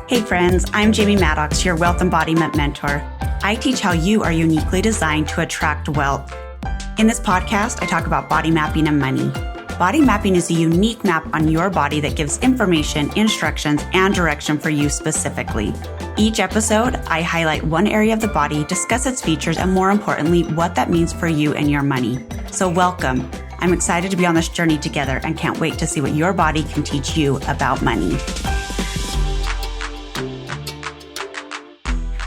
Hey friends, I'm Jamie Maddox, your wealth embodiment mentor. I teach how you are uniquely designed to attract wealth. In this podcast, I talk about body mapping and money. Body mapping is a unique map on your body that gives information, instructions, and direction for you specifically. Each episode, I highlight one area of the body, discuss its features, and more importantly, what that means for you and your money. So welcome. I'm excited to be on this journey together and can't wait to see what your body can teach you about money.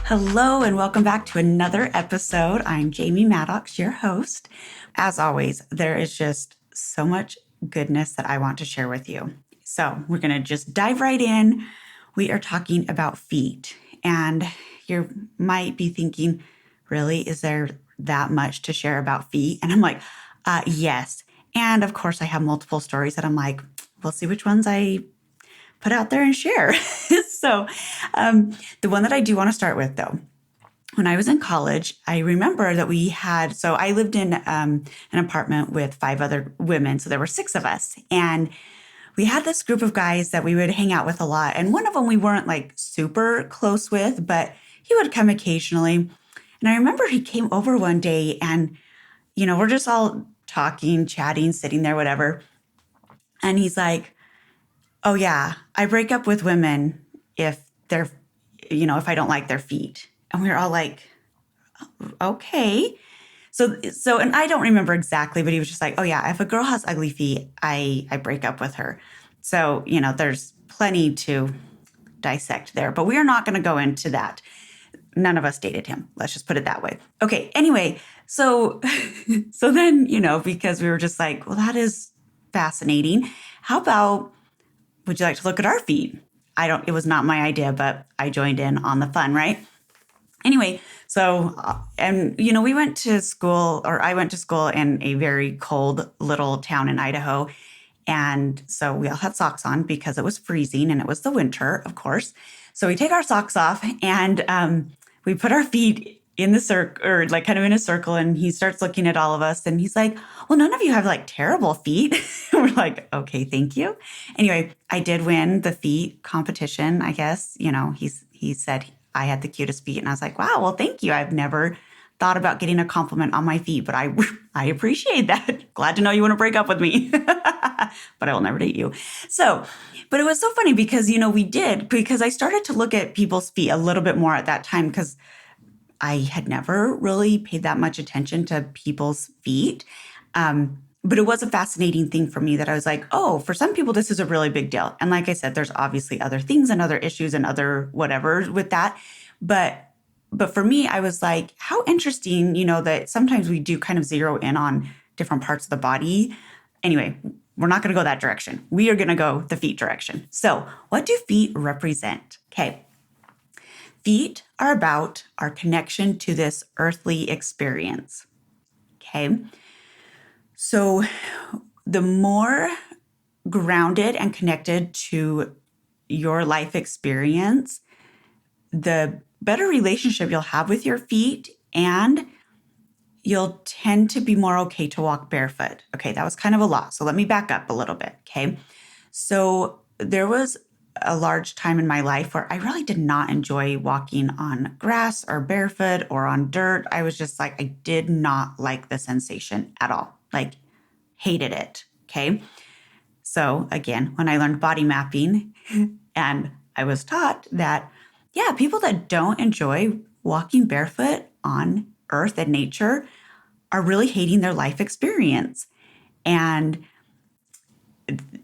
Hello and welcome back to another episode. I'm Jamie Maddox, your host. As always, there is just so much goodness that I want to share with you. So we're going to just dive right in. We are talking about feet. And you might be thinking, really, is there that much to share about feet? And I'm like, yes. And of course, I have multiple stories that I'm like, we'll see which ones I put out there and share. So the one that I do want to start with, though, when I was in college, I remember that so I lived in an apartment with 5 other women. So there were 6 of us. And we had this group of guys that we would hang out with a lot. And one of them we weren't like super close with, but he would come occasionally. And I remember he came over one day and, we're just all talking, chatting, sitting there, whatever. And he's like, oh yeah, I break up with women if if I don't like their feet. And we were all like, okay. So, and I don't remember exactly, but he was just like, oh yeah, if a girl has ugly feet, I break up with her. So, there's plenty to dissect there, but we are not going to go into that. None of us dated him. Let's just put it that way. Okay. Anyway, so then, because we were just like, well, that is fascinating. How about, would you like to look at our feet? It was not my idea, but I joined in on the fun, right? Anyway, so, we went to school, or I went to school in a very cold little town in Idaho. And so we all had socks on because it was freezing and it was the winter, of course. So we take our socks off and we put our feet in the circle, or like kind of in a circle, and he starts looking at all of us and he's like, well, none of you have like terrible feet. We're like, okay, thank you. Anyway, I did win the feet competition, I guess. He said I had the cutest feet, and I was like, wow, well, thank you. I've never thought about getting a compliment on my feet, but I appreciate that. Glad to know you want to break up with me, but I will never date you. So, but it was so funny because, because I started to look at people's feet a little bit more at that time because I had never really paid that much attention to people's feet. But it was a fascinating thing for me that I was like, oh, for some people, this is a really big deal. And like I said, there's obviously other things and other issues and other whatever with that. But for me, I was like, how interesting, that sometimes we do kind of zero in on different parts of the body. Anyway, we're not going to go that direction. We are going to go the feet direction. So what do feet represent? Okay. Feet are about our connection to this earthly experience. Okay. So the more grounded and connected to your life experience, the better relationship you'll have with your feet, and you'll tend to be more okay to walk barefoot. Okay, that was kind of a lot. So let me back up a little bit. Okay. So there was a large time in my life where I really did not enjoy walking on grass or barefoot or on dirt. I was just like, I did not like the sensation at all. Like, hated it. Okay. So again, when I learned body mapping and I was taught that, yeah, people that don't enjoy walking barefoot on earth and nature are really hating their life experience. And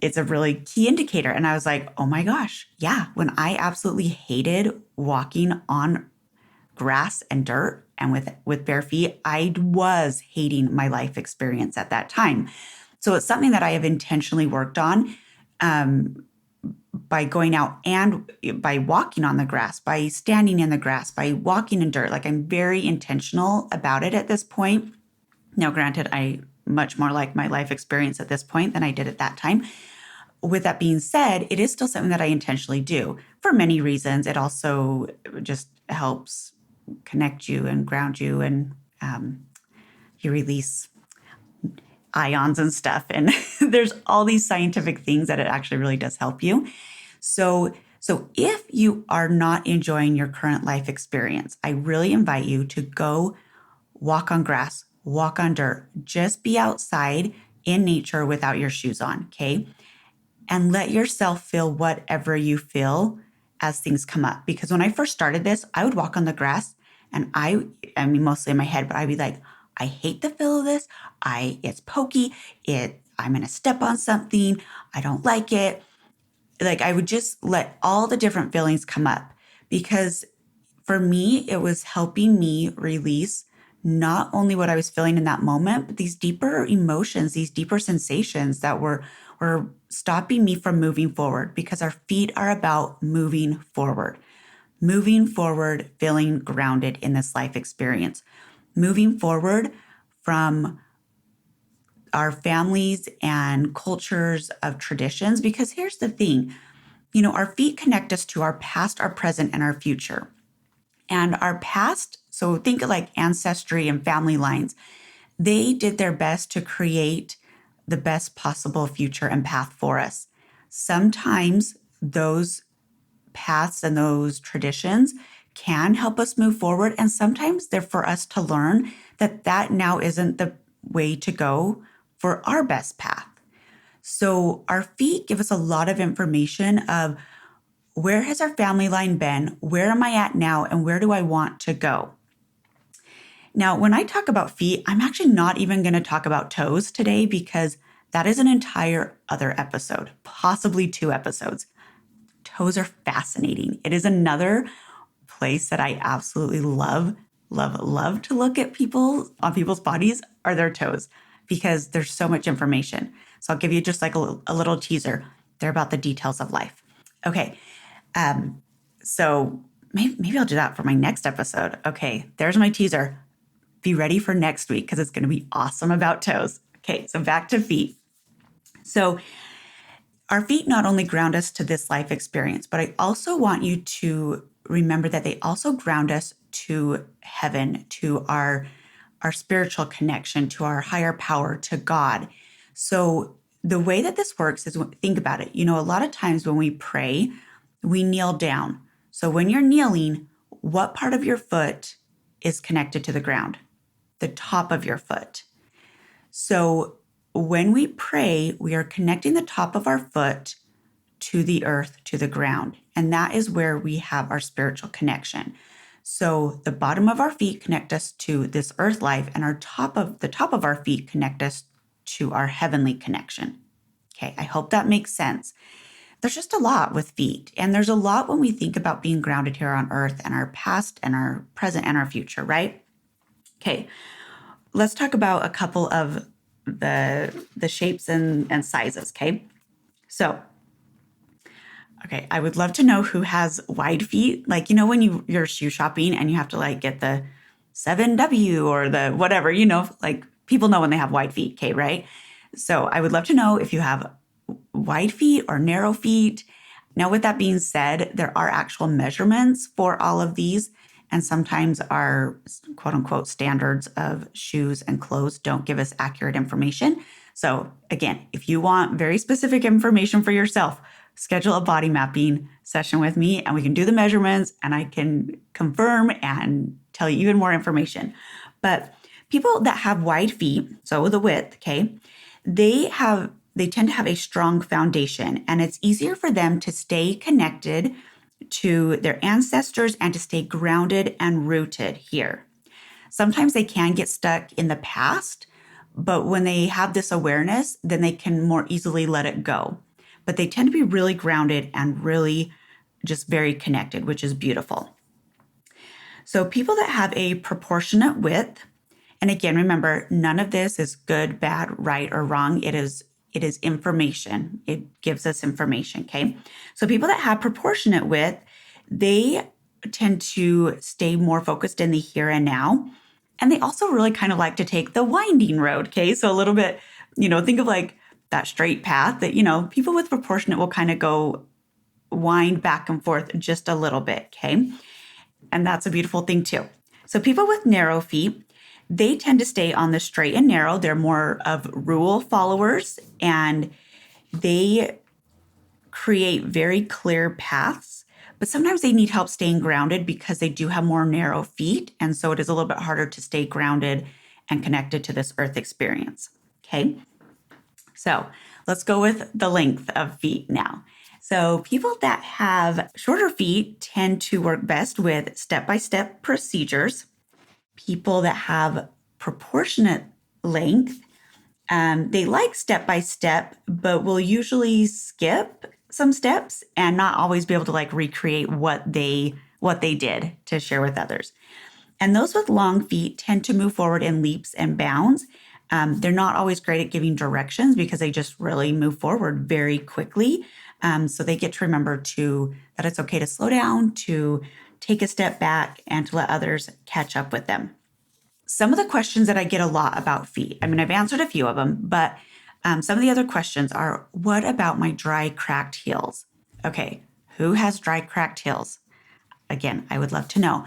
it's a really key indicator. And I was like, oh my gosh, yeah, when I absolutely hated walking on grass and dirt and with bare feet, I was hating my life experience at that time. So it's something that I have intentionally worked on by going out and by walking on the grass, by standing in the grass, by walking in dirt. Like, I'm very intentional about it at this point. Now, granted, I much more like my life experience at this point than I did at that time. With that being said, it is still something that I intentionally do for many reasons. It also just helps connect you and ground you, and you release ions and stuff. And there's all these scientific things that it actually really does help you. So So if you are not enjoying your current life experience, I really invite you to go walk on grass, walk on dirt, just be outside in nature without your shoes on, okay? And let yourself feel whatever you feel as things come up. Because when I first started this, I would walk on the grass and I mean, mostly in my head, but I'd be like, I hate the feel of this. It's pokey. I'm going to step on something. I don't like it. Like I would just let all the different feelings come up because for me, it was helping me release not only what I was feeling in that moment, but these deeper emotions, these deeper sensations that were stopping me from moving forward because our feet are about moving forward, feeling grounded in this life experience, moving forward from our families and cultures of traditions. Because here's the thing, our feet connect us to our past, our present, and our future. And our past, so think of like ancestry and family lines, they did their best to create the best possible future and path for us. Sometimes those paths and those traditions can help us move forward. And sometimes they're for us to learn that now isn't the way to go for our best path. So our feet give us a lot of information of where has our family line been? Where am I at now? And where do I want to go? Now, when I talk about feet, I'm actually not even going to talk about toes today because that is an entire other episode, possibly 2 episodes. Toes are fascinating. It is another place that I absolutely love to look at people's bodies are their toes because there's so much information. So I'll give you just like a little teaser. They're about the details of life. Okay. So maybe I'll do that for my next episode. Okay, there's my teaser. Be ready for next week because it's going to be awesome about toes. Okay, so back to feet. So our feet not only ground us to this life experience, but I also want you to remember that they also ground us to heaven, to our spiritual connection, to our higher power, to God. So the way that this works is, think about it. A lot of times when we pray, we kneel down. So when you're kneeling, what part of your foot is connected to the ground? The top of your foot. So when we pray, we are connecting the top of our foot to the earth, to the ground. And that is where we have our spiritual connection. So the bottom of our feet connect us to this earth life, and the top of our feet connect us to our heavenly connection. Okay, I hope that makes sense. There's just a lot with feet, and there's a lot when we think about being grounded here on earth and our past and our present and our future, right? Okay, let's talk about a couple of the shapes and sizes, okay? So, okay, I would love to know who has wide feet. Like, when you're shoe shopping and you have to like get the 7W or the whatever, like people know when they have wide feet, okay, right? So I would love to know if you have wide feet or narrow feet. Now, with that being said, there are actual measurements for all of these. And sometimes our quote unquote standards of shoes and clothes don't give us accurate information. So again, if you want very specific information for yourself, schedule a body mapping session with me and we can do the measurements and I can confirm and tell you even more information. But people that have wide feet, so the width, okay, they tend to have a strong foundation and it's easier for them to stay connected to their ancestors and to stay grounded and rooted here. Sometimes they can get stuck in the past, but when they have this awareness, then they can more easily let it go. But they tend to be really grounded and really just very connected, which is beautiful. So people that have a proportionate width, and again, remember, none of this is good, bad, right, or wrong. It is information. It gives us information, okay? So people that have proportionate width, they tend to stay more focused in the here and now. And they also really kind of like to take the winding road, okay? So a little bit, think of like that straight path that, people with proportionate will kind of go wind back and forth just a little bit, okay? And that's a beautiful thing too. So people with narrow feet, they tend to stay on the straight and narrow. They're more of rule followers and they create very clear paths, but sometimes they need help staying grounded because they do have more narrow feet. And so it is a little bit harder to stay grounded and connected to this earth experience. Okay. So let's go with the length of feet now. So people that have shorter feet tend to work best with step-by-step procedures. People that have proportionate length, they like step-by-step, but will usually skip some steps and not always be able to like recreate what they did to share with others. And those with long feet tend to move forward in leaps and bounds. They're not always great at giving directions because they just really move forward very quickly. So they get to remember that it's okay to slow down, to take a step back, and to let others catch up with them. Some of the questions that I get a lot about feet, I mean, I've answered a few of them, but some of the other questions are, what about my dry, cracked heels? Okay, who has dry, cracked heels? Again, I would love to know.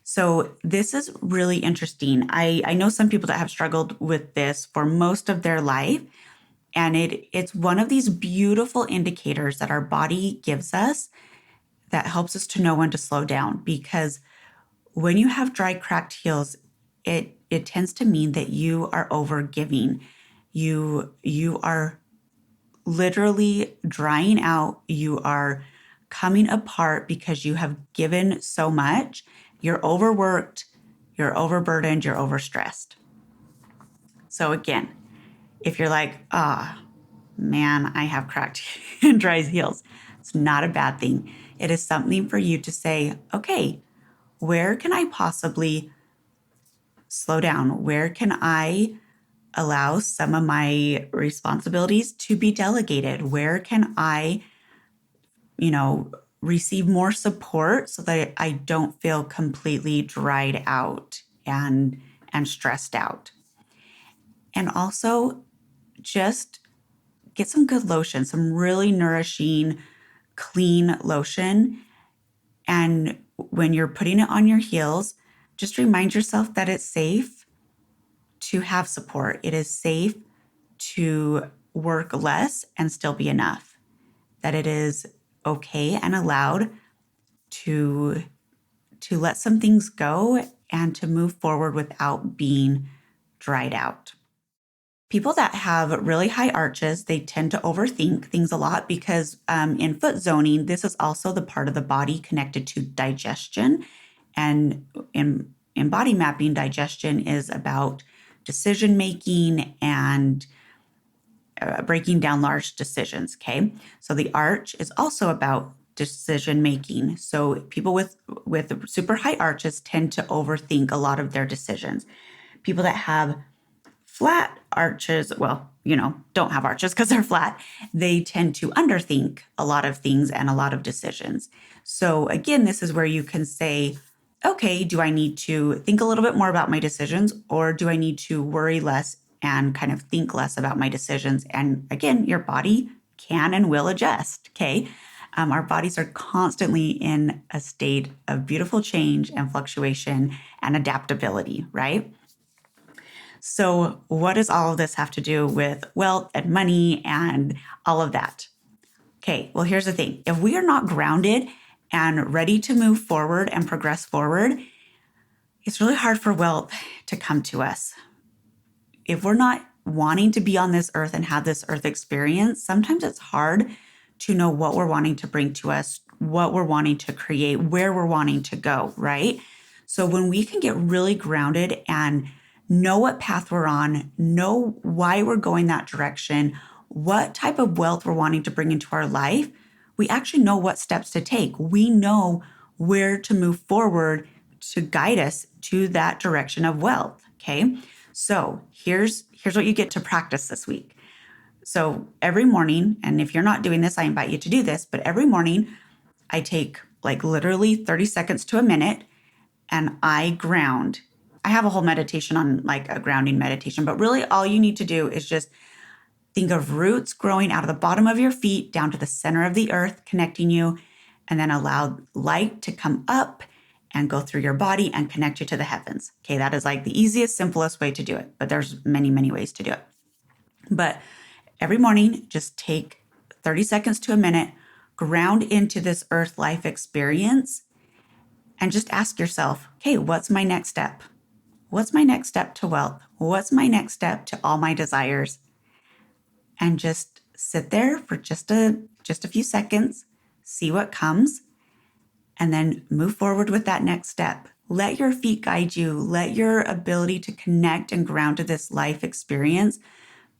So this is really interesting. I know some people that have struggled with this for most of their life, and it's one of these beautiful indicators that our body gives us that helps us to know when to slow down. Because when you have dry, cracked heels, it tends to mean that you are over giving. You are literally drying out. You are coming apart because you have given so much. You're overworked, you're overburdened, you're overstressed. So again, if you're like, man, I have cracked and dry heels, it's not a bad thing. It is something for you to say, okay, where can I possibly slow down? Where can I allow some of my responsibilities to be delegated? Where can I, receive more support so that I don't feel completely dried out and stressed out? And also just get some good lotion, some really nourishing, clean lotion. And when you're putting it on your heels, just remind yourself that it's safe to have support. It is safe to work less and still be enough. That it is okay and allowed to let some things go and to move forward without being dried out. People that have really high arches, they tend to overthink things a lot because in foot zoning, this is also the part of the body connected to digestion. And in body mapping, digestion is about decision making and breaking down large decisions. Okay. So the arch is also about decision making. So people with super high arches tend to overthink a lot of their decisions. People that have flat arches, don't have arches because they're flat, they tend to underthink a lot of things and a lot of decisions. So again, this is where you can say, okay, do I need to think a little bit more about my decisions, or do I need to worry less and kind of think less about my decisions? And again, your body can and will adjust, okay? Our bodies are constantly in a state of beautiful change and fluctuation and adaptability, right? So what does all of this have to do with wealth and money and all of that? Okay, well, here's the thing. If we are not grounded and ready to move forward and progress forward, it's really hard for wealth to come to us. If we're not wanting to be on this earth and have this earth experience, sometimes it's hard to know what we're wanting to bring to us, what we're wanting to create, where we're wanting to go, right? So when we can get really grounded and know what path we're on, know why we're going that direction, what type of wealth we're wanting to bring into our life, we actually know what steps to take. We know where to move forward to guide us to that direction of wealth, okay? So here's what you get to practice this week. So every morning, and if you're not doing this, I invite you to do this, but every morning I take like literally 30 seconds to a minute and I ground. I have a whole meditation on like a grounding meditation, but really all you need to do is just think of roots growing out of the bottom of your feet down to the center of the earth, connecting you, and then allow light to come up and go through your body and connect you to the heavens. Okay, that is like the easiest, simplest way to do it, but there's many, many ways to do it. But every morning, just take 30 seconds to a minute, ground into this earth life experience and just ask yourself, okay, what's my next step? What's my next step to wealth? What's my next step to all my desires? And just sit there for just a few seconds, see what comes, and then move forward with that next step. Let your feet guide you. Let your ability to connect and ground to this life experience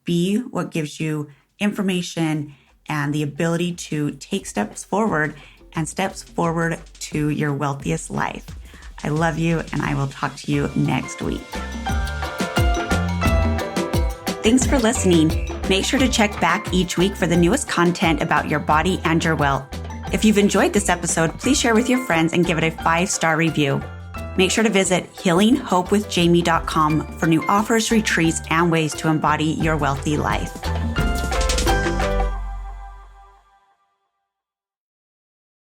be what gives you information and the ability to take steps forward to your wealthiest life. I love you, and I will talk to you next week. Thanks for listening. Make sure to check back each week for the newest content about your body and your wealth. If you've enjoyed this episode, please share with your friends and give it a 5-star review. Make sure to visit healinghopewithjamie.com for new offers, retreats, and ways to embody your wealthy life.